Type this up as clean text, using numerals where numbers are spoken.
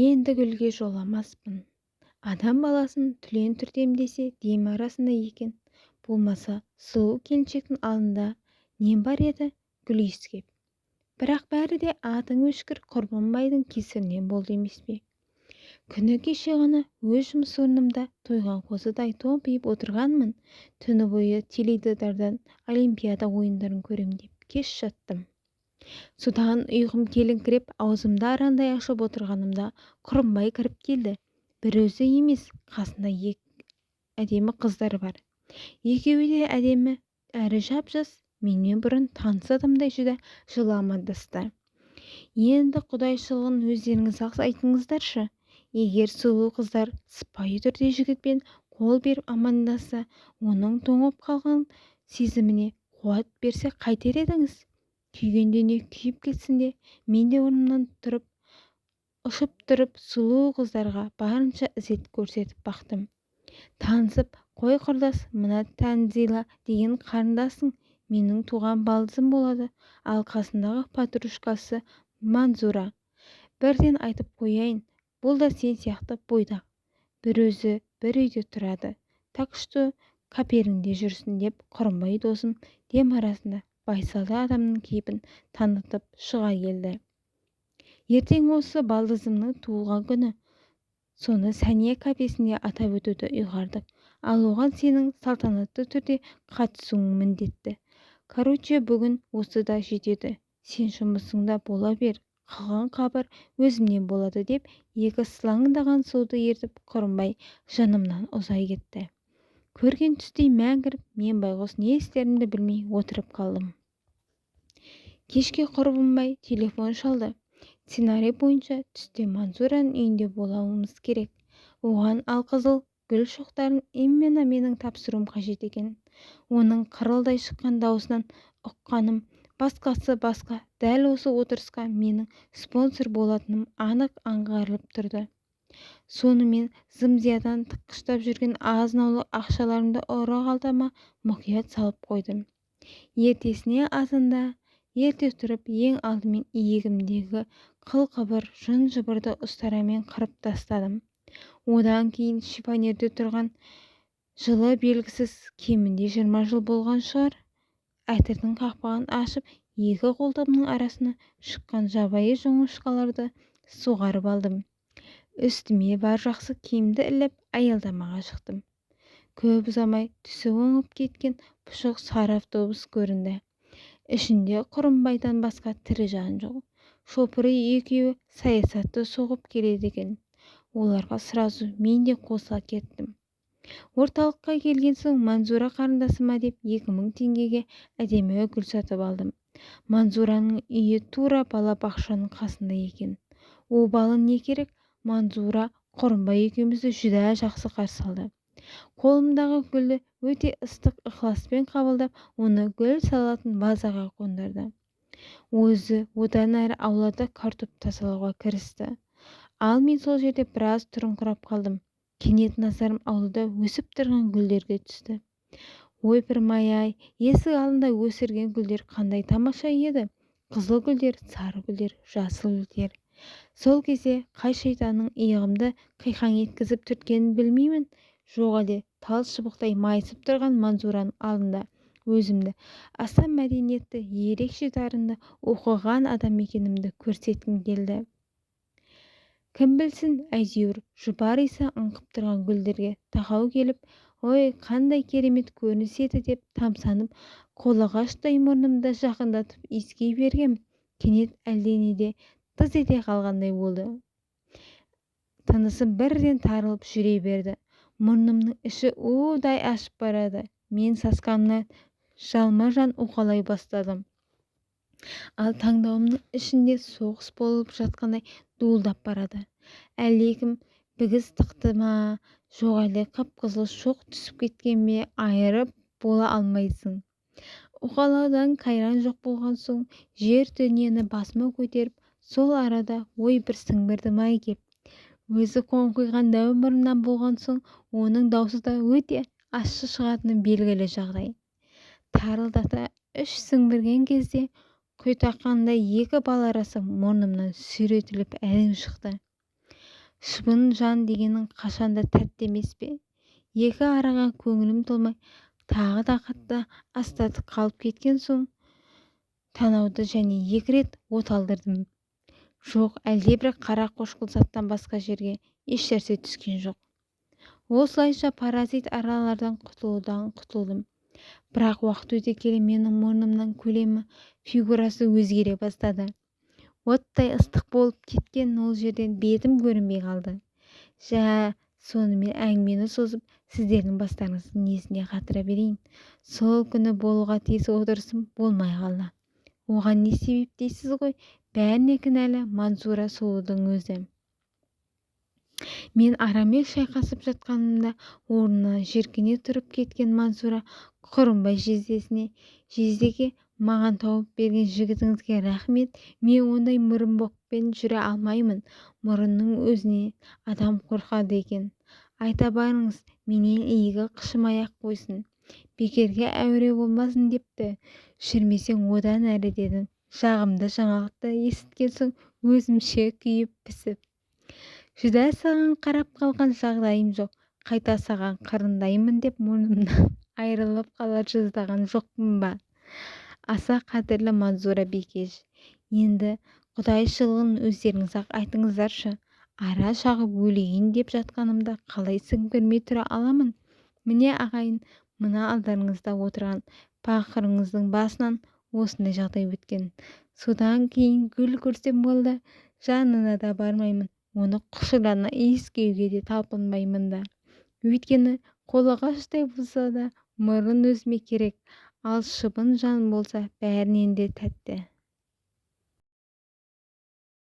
Енді гүлге жоламаспын. Адам баласын түлен түртем десе дем арасында екен. Болмаса сұлу келіншектің алдында нем бар еді гүл иіскеп. Бірақ бәрі де атың өшкір Құрбанбайдың кесірінен болды емес пе? Күні кеше ғана өз жұмыс орнымда тойған қозыдай томпиып отырғанмын. Түні бойы теледидардан Олимпиада ойындарын көрем деп кеш жаттым. Судан ұйқым келіңкіреп аузымда арандай ашып отырғанымда Құрымбай кіріп келді. Bir өзі емес, қасында әдемі қыздар бар. Екеуі де әдемі әрі жап-жас, менен бұрын таныс адамдай жүдә жылы амандасты. Енді құдайшылығын өздеріңіз-ақ айтыңыздаршы. Егер сұлу қыздар сыпайы түрде жігітпен қол беріп амандаса, оның тоңып қалған сезіміне қуат берсе қайтер едіңіз? Күйген дене күйіп кетсін де, мен де орнымнан тұрып, ұшып тұрып, сұлу қыздарға барынша ізет көрсетіп бақтым. Танысып, қой құрдас, мына Тәнзила деген қарындасың, менің туған балдызым болады, ал қасындағы патрушкасы Манзура. Бірден айтып қояйын, бұл да сен сияқты бойдақ. Bir өзі бір үйде тұрады. Так что қаперіңде жүрсін деп Құрымбай досым дем арасында байсалды адамның кейпін танытып шыға келді. Ертең осы балдызымның туылған күні. Соны Сәния кафесінде атап өтуді ұйғардық. Ал оған сенің салтанатты түрде қатысуың міндетті. Короче, бүгін осы да жетеді. Сен жұмысыңда бола бер. Қалған қабыр өзімнен болады деп екі сылаңдаған суды ертіп Құрымбай жанымнан ұзай кетті. Көрген түстей мәңгіріп, мен байғұс не істерімді білмей отырып қалдым. Кешке Құрбанбай телефон шалды. Сценарий бойынша түсте Манзураның үйінде болуымыз керек. Оған алқызыл гүл шоқтарын именно менің тапсыруым қажет екен. Оның қырылдай шыққан даусынан ұққаным басқасы басқа. Дәл осы отырысқа менің спонсор болатыным анық аңғарылып тұрды. Сонымен зымзиядан тыққыштап жүрген азын-аулақ ақшаларымды ұры қалтама мұқият салып қойдым. Ертесіне азанда ерте тұрып ең алдымен иегімдегі қыл-қыбыр жын-жыбырды ұстарамен қырып тастадым. Одан кейін шифонерде тұрған жылы белгісіз кемінде 20 жыл болған шығар. Әтірдің қақпағын ашып, екі қолтығымның арасына шыққан жабайы жоңышқаларды суғарып алдым. Үстіме бар жақсы киімді іліп аялдамаға шықтым. Көп ұзамай түсі оңып кеткен пұшық сары автобус көрінді. Ішінде Құрымбайдан басқа тірі жан жоқ. Шопыры екеуі саясатты соғып келеді екен. Оларға сразу мен де қоса кеттім. Орталыққа келген соң Манзура қарындасыма деп 2000 теңгеге әдемі гүл сатып алдым. Манзураның үйі тура балабақшаның қасында екен. Обалы не керек? Манзура Құрымбай екеумізді жүдә жақсы қарсы алды. Қолымдағы гүлді өте ыстық ықыласпен қабылдап, оны гүл салатын базаға қондырды. Өзі одан әрі аулада картоп тазалауға кірісті. Ал мен сол жерде біраз тұрыңқырап қалдым. Кенет назарым аулада өсіп тұрған гүлдерге түсті. Ой пірмай-ай, есік алдында өсірген гүлдер қандай тамаша еді. Қызыл гүлдер, сары гүлдер, жасыл гүлдер. Сол кезде қай шайтанның иығымды қиқаң еткізіп түрткенін білмеймін. Жоқ әлде тал шыбықтай майысып тұрған Манзураның алдында өзімді аса мәдениетті, ерекше дарынды, оқыған адам екенімді көрсеткім келді. Кім білсін, әйтеуір жұпар иісі аңқып тұрған гүлдерге тақау келіп, ой, қандай керемет көрініс еді деп тамсанып, қолағаштай мұрнымды жақындатып иіскей бергем. Кенет әлденеде тыз ете қалғандай болды. Тынысым бірден тарылып жүре берді. Мұрнымның іші удай ашып барады. Мен сасқанымнан жалма-жан уқалай бастадым. Ал таңдауымның ішінде соғыс болып жатқандай дуылдап барады. Әлдекім бігіз тықты ма, жоқ әлде қып-қызыл шоқ түсіп кеткен бе, айырып бола алмайсың. Уқалаудан қайран жоқ болған соң, жер дүниені басыма көтеріп, сол арада ой бір сіңбірдім-ай кеп. Өзі қоңқиған дәу мұрнынан болған соң, оның даусы да өте ащы шығатыны белгілі жағдай. Тарылдата үш сіңбірген кезде құйтаққандай екі бал арасы мұрнымнан сүйретіліп әрең шықты. шыбын жан дегенің қашанда тәтті емес пе? Екі араға көңілім толмай тағы да қатты астатып қалып кеткен соң танауды және 2 рет от алдырдым. Жоқ, әлдебір қара қошқыл заттан басқа жерге ешнәрсе түскен жоқ. Осылайша паразит аралардан құтылдым. Бірақ уақыт өте келе менің мұрнымның көлемі, фигурасы өзгере бастады. Оттай ыстық болып кеткен ол жерден бетім көрінбей қалды. Сонымен әңгімені созып, сіздердің бастарыңыздың несіне қатыра берейін. Сол күні болуға тиіс отырысым болмай қалды. Оған не себеп дейсіз ғой? Бәріне кінәлі Мансура сұлудың өзі. Мен арамен шайқасып жатқанымда орнынан жеркене тұрып кеткен Мансура Құрымбай жездеге маған тауып берген жігітіңізге рахмет, мен ондай мұрынбоқпен жүре алмаймын. Мұрынның өзіне адам қорқады екен. Айта барыңыз, менен иегі қышымай-ақ қойсын. Бекерге әуре болмасын депті. Жүрмесең одан әрі дедім. Жағымды жаңалықты есіткен соң өзімше күйіп-пісіп. Жүдә саған қарап қалған жағдайым жоқ. Қайта саған қырындаймын деп мұрнымнан айрылып қалар жаздаған жоқпын ба? Аса қадірлі Мансура Бикеш, енді құдайшылығын өздеріңіз-ақ айтыңыздаршы. Ара шағып өлейін деп жатқанымда қалай сіңбірмей тұра аламын? Міне ағайын, мына алдарыңызда отырған пақырыңыздың басынан осындай жағдай өткен. Содан кейін гүл көрсем болды, жанына да бармаймын. Оны құшырлана иіскеуге де талпынбаймын да. Өйткені қолы қаштай болса да мұрын өзіме керек, ал шыбын жан болса бәрінен де тәтті.